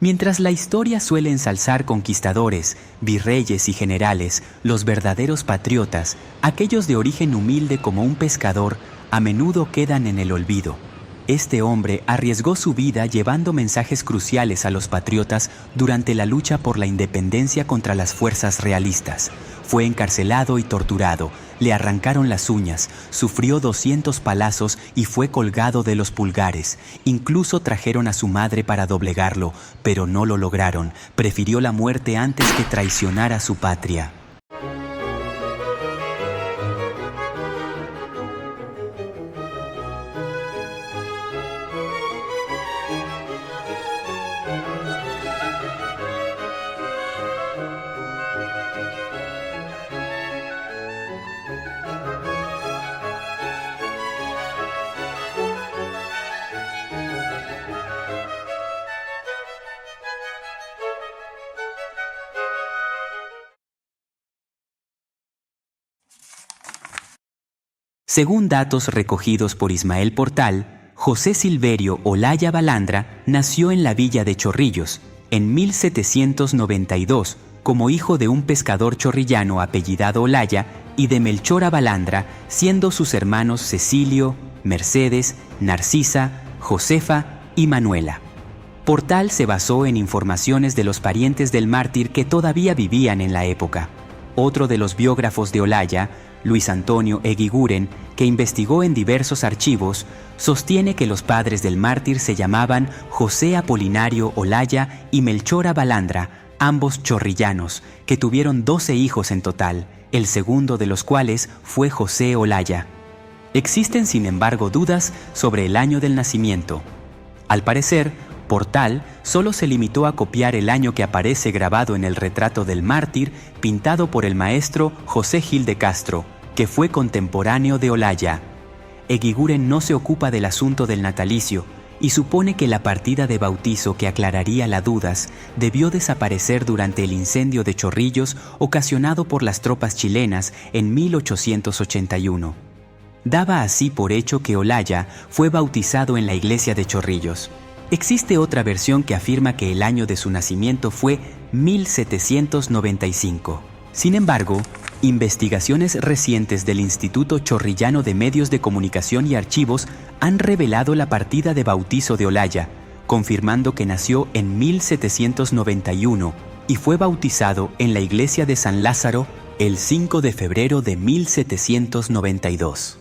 Mientras la historia suele ensalzar conquistadores, virreyes y generales, los verdaderos patriotas, aquellos de origen humilde como un pescador, a menudo quedan en el olvido. Este hombre arriesgó su vida llevando mensajes cruciales a los patriotas durante la lucha por la independencia contra las fuerzas realistas. Fue encarcelado y torturado, le arrancaron las uñas, sufrió 200 palazos y fue colgado de los pulgares. Incluso trajeron a su madre para doblegarlo, pero no lo lograron. Prefirió la muerte antes que traicionar a su patria. Según datos recogidos por Ismael Portal, José Silverio Olaya Balandra nació en la villa de Chorrillos, en 1792, como hijo de un pescador chorrillano apellidado Olaya y de Melchora Balandra, siendo sus hermanos Cecilio, Mercedes, Narcisa, Josefa y Manuela. Portal se basó en informaciones de los parientes del mártir que todavía vivían en la época. Otro de los biógrafos de Olaya, Luis Antonio Eguiguren, que investigó en diversos archivos, sostiene que los padres del mártir se llamaban José Apolinario Olaya y Melchora Balandra, ambos chorrillanos, que tuvieron 12 hijos en total, el segundo de los cuales fue José Olaya. Existen, sin embargo, dudas sobre el año del nacimiento. Al parecer, Portal solo se limitó a copiar el año que aparece grabado en el retrato del mártir pintado por el maestro José Gil de Castro, que fue contemporáneo de Olaya. Eguiguren no se ocupa del asunto del natalicio y supone que la partida de bautizo que aclararía las dudas debió desaparecer durante el incendio de Chorrillos ocasionado por las tropas chilenas en 1881. Daba así por hecho que Olaya fue bautizado en la iglesia de Chorrillos. Existe otra versión que afirma que el año de su nacimiento fue 1795. Sin embargo, investigaciones recientes del Instituto Chorrillano de Medios de Comunicación y Archivos han revelado la partida de bautizo de Olaya, confirmando que nació en 1791 y fue bautizado en la iglesia de San Lázaro el 5 de febrero de 1792.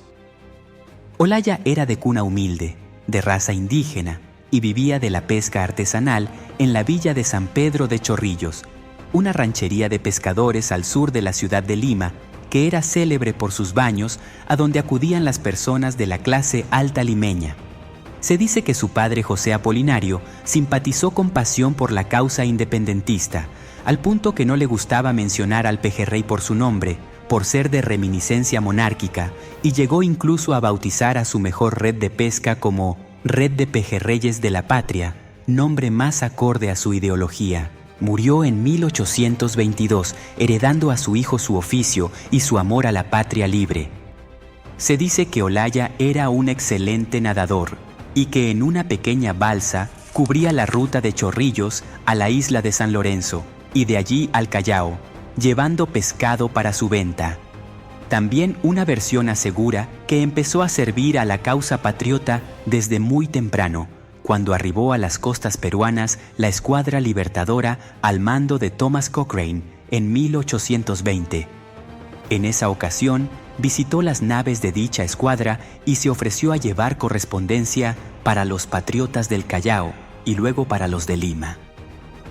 Olaya era de cuna humilde, de raza indígena, y vivía de la pesca artesanal en la villa de San Pedro de Chorrillos, una ranchería de pescadores al sur de la ciudad de Lima, que era célebre por sus baños a donde acudían las personas de la clase alta limeña. Se dice que su padre José Apolinario simpatizó con pasión por la causa independentista, al punto que no le gustaba mencionar al pejerrey por su nombre, por ser de reminiscencia monárquica, y llegó incluso a bautizar a su mejor red de pesca como Red de Pejerreyes de la Patria, nombre más acorde a su ideología. Murió en 1822, heredando a su hijo su oficio y su amor a la patria libre. Se dice que Olaya era un excelente nadador y que en una pequeña balsa cubría la ruta de Chorrillos a la isla de San Lorenzo y de allí al Callao, llevando pescado para su venta. También una versión asegura que empezó a servir a la causa patriota desde muy temprano, cuando arribó a las costas peruanas la Escuadra Libertadora al mando de Thomas Cochrane en 1820. En esa ocasión, visitó las naves de dicha escuadra y se ofreció a llevar correspondencia para los patriotas del Callao y luego para los de Lima.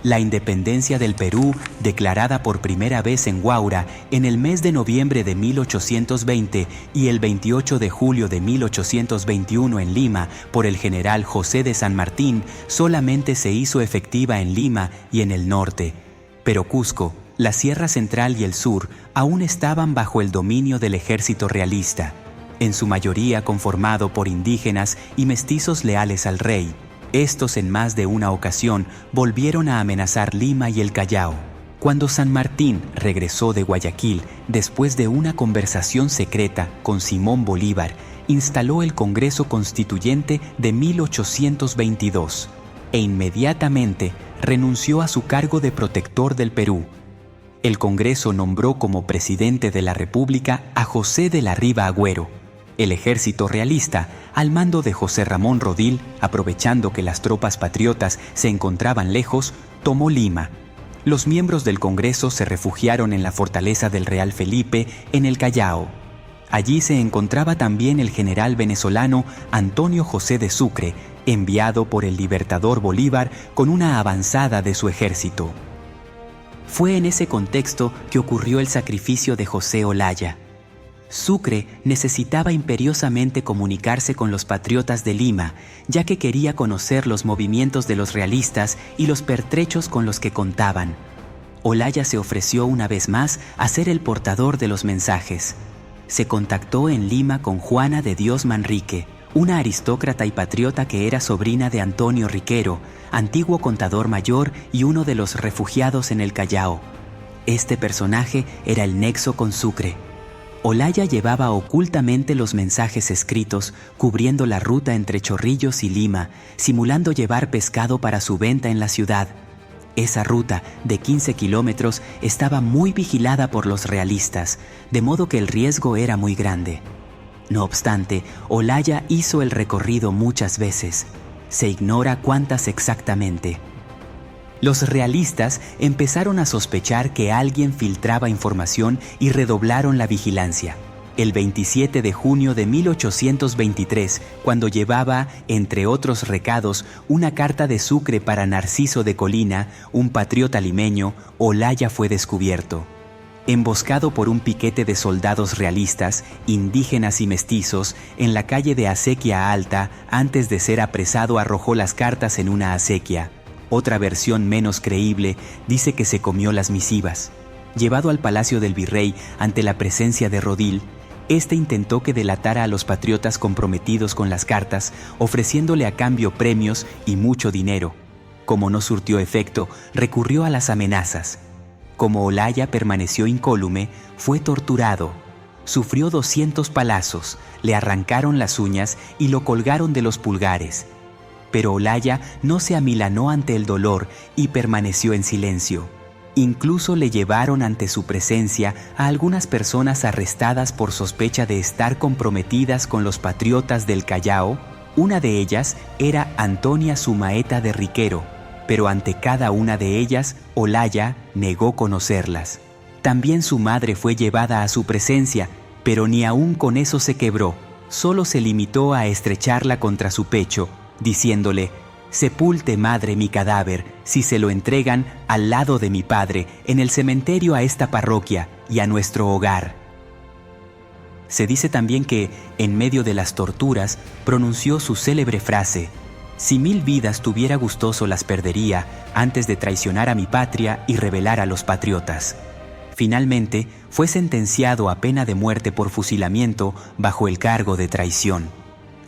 La independencia del Perú, declarada por primera vez en Huaura en el mes de noviembre de 1820 y el 28 de julio de 1821 en Lima por el general José de San Martín, solamente se hizo efectiva en Lima y en el norte. Pero Cusco, la Sierra Central y el sur aún estaban bajo el dominio del ejército realista, en su mayoría conformado por indígenas y mestizos leales al rey. Estos en más de una ocasión volvieron a amenazar Lima y el Callao. Cuando San Martín regresó de Guayaquil después de una conversación secreta con Simón Bolívar, instaló el Congreso Constituyente de 1822 e inmediatamente renunció a su cargo de protector del Perú. El Congreso nombró como presidente de la República a José de la Riva Agüero. El ejército realista, al mando de José Ramón Rodil, aprovechando que las tropas patriotas se encontraban lejos, tomó Lima. Los miembros del Congreso se refugiaron en la fortaleza del Real Felipe, en el Callao. Allí se encontraba también el general venezolano Antonio José de Sucre, enviado por el libertador Bolívar con una avanzada de su ejército. Fue en ese contexto que ocurrió el sacrificio de José Olaya. Sucre necesitaba imperiosamente comunicarse con los patriotas de Lima, ya que quería conocer los movimientos de los realistas y los pertrechos con los que contaban. Olaya se ofreció una vez más a ser el portador de los mensajes. Se contactó en Lima con Juana de Dios Manrique, una aristócrata y patriota que era sobrina de Antonio Riquero, antiguo contador mayor y uno de los refugiados en el Callao. Este personaje era el nexo con Sucre. Olaya llevaba ocultamente los mensajes escritos, cubriendo la ruta entre Chorrillos y Lima, simulando llevar pescado para su venta en la ciudad. Esa ruta, de 15 kilómetros, estaba muy vigilada por los realistas, de modo que el riesgo era muy grande. No obstante, Olaya hizo el recorrido muchas veces. Se ignora cuántas exactamente. Los realistas empezaron a sospechar que alguien filtraba información y redoblaron la vigilancia. El 27 de junio de 1823, cuando llevaba, entre otros recados, una carta de Sucre para Narciso de Colina, un patriota limeño, Olaya fue descubierto. Emboscado por un piquete de soldados realistas, indígenas y mestizos, en la calle de Acequia Alta, antes de ser apresado arrojó las cartas en una acequia. Otra versión menos creíble dice que se comió las misivas. Llevado al palacio del virrey ante la presencia de Rodil, este intentó que delatara a los patriotas comprometidos con las cartas, ofreciéndole a cambio premios y mucho dinero. Como no surtió efecto, recurrió a las amenazas. Como Olaya permaneció incólume, fue torturado. Sufrió 200 palazos, le arrancaron las uñas y lo colgaron de los pulgares. Pero Olaya no se amilanó ante el dolor y permaneció en silencio. Incluso le llevaron ante su presencia a algunas personas arrestadas por sospecha de estar comprometidas con los patriotas del Callao. Una de ellas era Antonia Sumaeta de Riquero, pero ante cada una de ellas, Olaya negó conocerlas. También su madre fue llevada a su presencia, pero ni aún con eso se quebró. Solo se limitó a estrecharla contra su pecho, diciéndole: «Sepulte, madre, mi cadáver, si se lo entregan al lado de mi padre, en el cementerio a esta parroquia y a nuestro hogar». Se dice también que, en medio de las torturas, pronunció su célebre frase: «Si 1000 vidas tuviera gustoso las perdería antes de traicionar a mi patria y rebelar a los patriotas». Finalmente, fue sentenciado a pena de muerte por fusilamiento bajo el cargo de traición.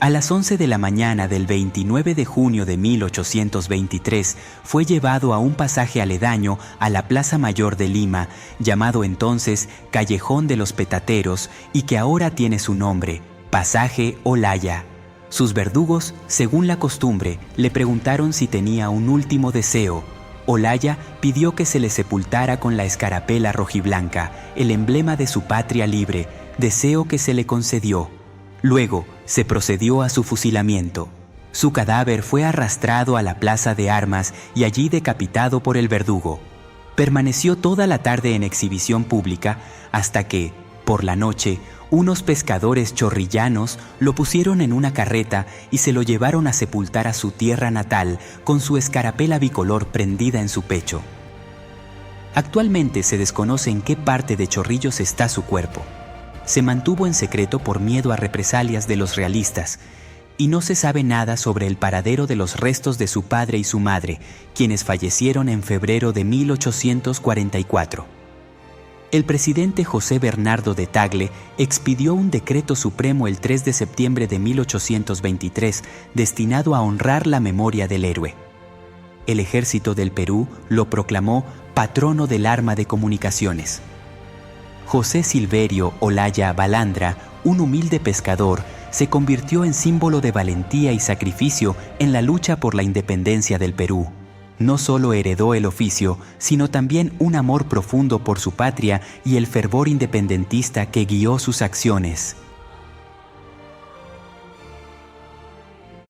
A las 11 de la mañana del 29 de junio de 1823 fue llevado a un pasaje aledaño a la Plaza Mayor de Lima, llamado entonces Callejón de los Petateros y que ahora tiene su nombre, Pasaje Olaya. Sus verdugos, según la costumbre, le preguntaron si tenía un último deseo. Olaya pidió que se le sepultara con la escarapela rojiblanca, el emblema de su patria libre, deseo que se le concedió. Luego se procedió a su fusilamiento. Su cadáver fue arrastrado a la plaza de armas y allí decapitado por el verdugo. Permaneció toda la tarde en exhibición pública hasta que, por la noche, unos pescadores chorrillanos lo pusieron en una carreta y se lo llevaron a sepultar a su tierra natal con su escarapela bicolor prendida en su pecho. Actualmente se desconoce en qué parte de Chorrillos está su cuerpo. Se mantuvo en secreto por miedo a represalias de los realistas, y no se sabe nada sobre el paradero de los restos de su padre y su madre, quienes fallecieron en febrero de 1844. El presidente José Bernardo de Tagle expidió un decreto supremo el 3 de septiembre de 1823 destinado a honrar la memoria del héroe. El ejército del Perú lo proclamó patrono del arma de comunicaciones. José Silverio Olaya Balandra, un humilde pescador, se convirtió en símbolo de valentía y sacrificio en la lucha por la independencia del Perú. no solo heredó el oficio, sino también un amor profundo por su patria y el fervor independentista que guió sus acciones.